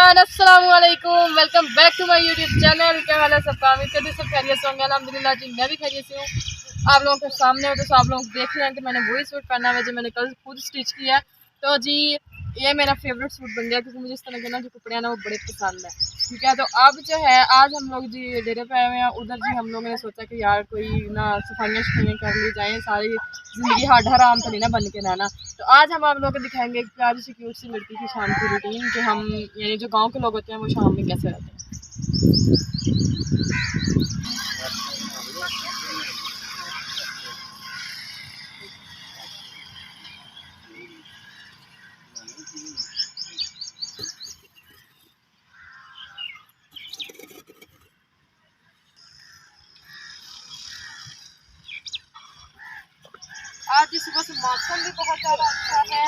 Everyone, अस्सलाम वालेकुम। Welcome back to my YouTube channel. क्या हाल है सबका? उम्मीद करती सब खैरियत से होंगे। अल्हम्दुलिल्लाह जी, मैं भी खैरियत से हूँ। आप लोगों के सामने हो तो आप लोग देख रहे हैं कि मैंने वही सूट पहना हुआ है जो मैंने कल खुद स्टिच किया है। तो जी ये मेरा फेवरेट सूट बन गया क्योंकि मुझे इस तरह के ना जो कपड़े हैं ना वो बड़े पसंद है। ठीक है, तो अब जो है आज हम लोग जी डेरे पे आए हुए हैं। उधर जी हम लोगों ने सोचा कि यार कोई ना सफाइयाँ शफाइयाँ कर ली जाए, सारी ज़िंदगी हराम तो नहीं ना बन के रहना। तो आज हम आप लोगों को दिखाएंगे एक प्यारी सी क्यूट सी लड़की की शाम की रूटीन कि हम यानी जो गांव के लोग होते हैं वो शाम में कैसे रहते हैं। आज इस सुबह से मौसम भी बहुत ज़्यादा अच्छा है।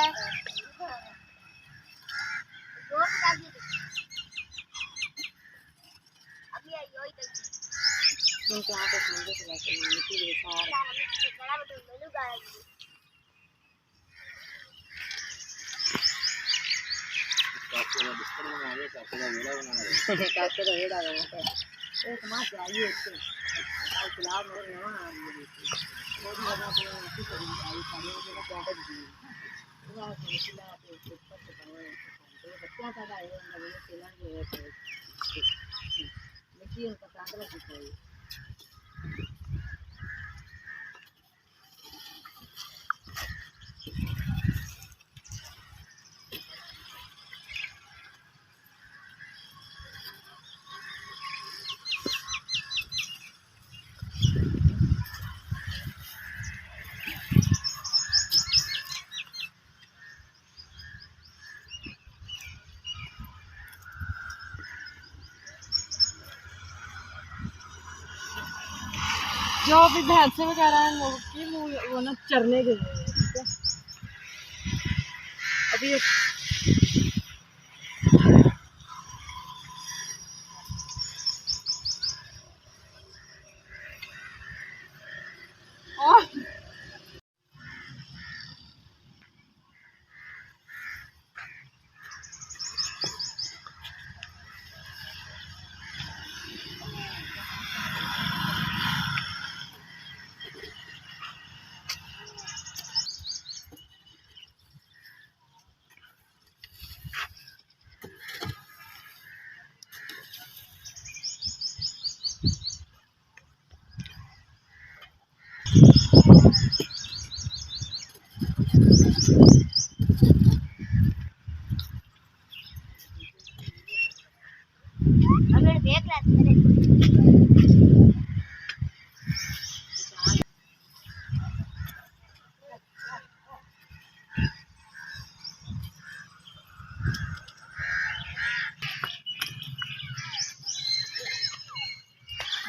जो अभी भैंसें वगैरह हैं लोगों की वो ना चरने गए हैं। ठीक है, अभी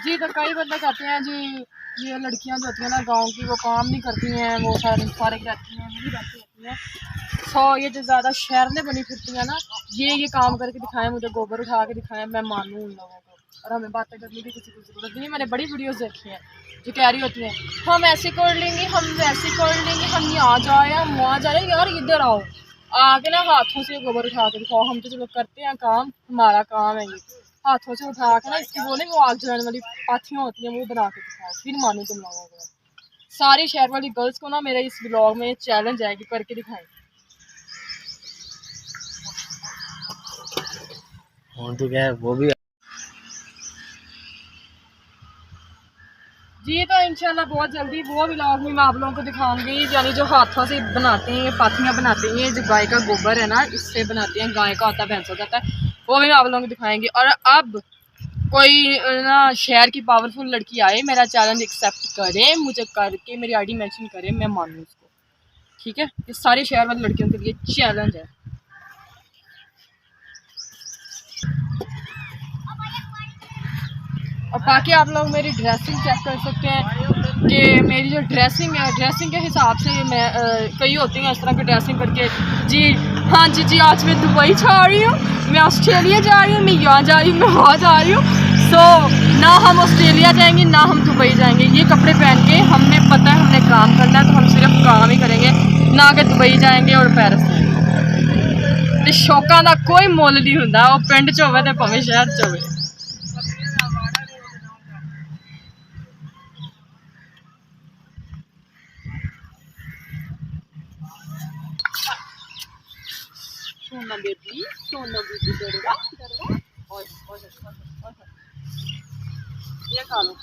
जी तो कई बंदे कहते हैं जी ये लड़कियां जो होती हैं ना गांव की वो काम नहीं करती हैं, वो सारे फारिग रहती हैं, नहीं बैठी रहती हैं। तो ये जो ज़्यादा शहर में बनी फिरती हैं ना ये काम करके दिखाएं, मुझे गोबर उठा के दिखाएं, मैं मानूँ उन लोगों को। और हमें बातें करने की किसी को ज़रूरत नहीं। मैंने बड़ी वीडियोस देखी हैं जो कह रही होती हैं हम ऐसे कर लेंगे, हम वैसे कर लेंगे, हम यहाँ जा रहे हैं, हम वहाँ जा रहे हैं। यार इधर आओ, आके ना हाथों से गोबर उठा के दिखाओ। हम तो चलो करते हैं काम, हमारा काम है ये। हाथों से उठा के ना इसकी बोले वो आग जलाने वाली पाथियाँ होती हैं वो बना के दिखाओ, फिर मानो तुम लोगों को। सारी शहर वाली गर्ल्स को ना मेरा इस ब्लॉग में चैलेंज है कि करके दिखाएं। तो क्या है वो भी जी तो इंशाल्लाह बहुत जल्दी वो व्लॉग में मैं आप लोगों को दिखाऊंगी, यानी जो हाथों से बनाते हैं पाथियाँ बनाते हैं, जो गाय का गोबर है ना इससे बनाते हैं, गाय का होता है भैंसों का होता है, वो भी आप लोगों को दिखाएंगे। और अब कोई ना शहर की पावरफुल लड़की आए मेरा चैलेंज एक्सेप्ट करे, मुझे करके मेरी आईडी मेंशन करे, मैं मानूँ उसको। ठीक है, ये सारी शहर वाली लड़कियों के लिए चैलेंज है। और बाकी आप लोग मेरी ड्रेसिंग चेक कर सकते हैं कि मेरी जो ड्रेसिंग है, ड्रेसिंग के हिसाब से मैं कई होती हैं इस तरह की ड्रेसिंग करके जी। हाँ जी जी, आज मैं दुबई जा रही हूँ, मैं ऑस्ट्रेलिया जा रही हूँ, मैं यहाँ जा रही हूँ, मैं वहाँ जा रही हूँ। सो ना हम ऑस्ट्रेलिया जाएंगे ना हम दुबई जाएंगे। ये कपड़े पहन के हमें पता है हमने काम करना है तो हम सिर्फ काम ही करेंगे, ना कि दुबई जाएंगे और पेरिस जाएंगे। ਤੇ ਸ਼ੌਕਾਂ ਦਾ ਕੋਈ ਮੁੱਲ ਨਹੀਂ ਹੁੰਦਾ, ਉਹ ਪਿੰਡ 'ਚ ਹੋਵੇ ਤੇ ਭਾਵੇਂ ਸ਼ਹਿਰ 'ਚ ਹੋਵੇ। सोना बेबी डरवा डरवा। ओए ओए ओए, ये खा लो,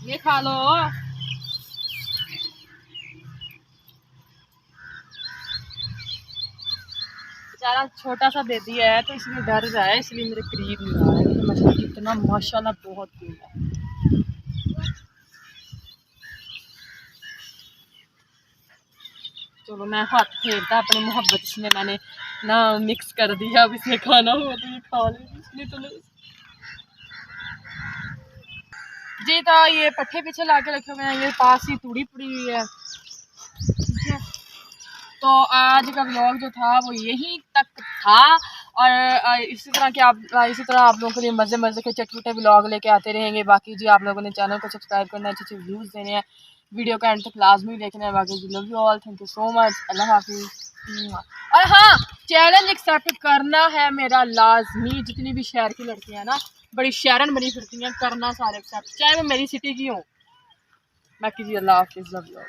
ये खा लो। बेचारा छोटा सा बेबी है तो इसलिए डर रहा है, इसलिए मेरे करीब नहीं आ रहा है। मतलब कितना माशाल्लाह बहुत दूर है। चलो मैं हाथ फेरता अपनी मोहब्बत इसमें मैंने ना मिक्स कर दिया। अब इसे खाना हो तो ये खा लेगी, नहीं तो नहीं। जी तो ये पट्टे पीछे ला के रखे हुए हैं, ये पास ही तूड़ी पड़ी हुई है। ठीक है, तो आज का व्लॉग जो था वो यहीं तक था। और इसी तरह आप लोगों के लिए मज़े मज़े के चटपटे व्लॉग लेके आते रहेंगे। बाकी जी आप लोगों ने चैनल को सब्सक्राइब करना है, अच्छे अच्छे व्यूज़ देने हैं, वीडियो का एंड तक लाजमी देखना है। बाकी जी love you all, thank you so much, अल्लाह हाफिज़। और हाँ, चैलेंज एक्सेप्ट करना है मेरा लाजमी। जितनी भी शहर की लड़कियाँ ना बड़ी शहरन बनी फिरती हैं, करना सारे एक्सेप्ट, चाहे वो मेरी सिटी की हो। बाकी जी अल्लाह हाफिज़, लव यू ऑल।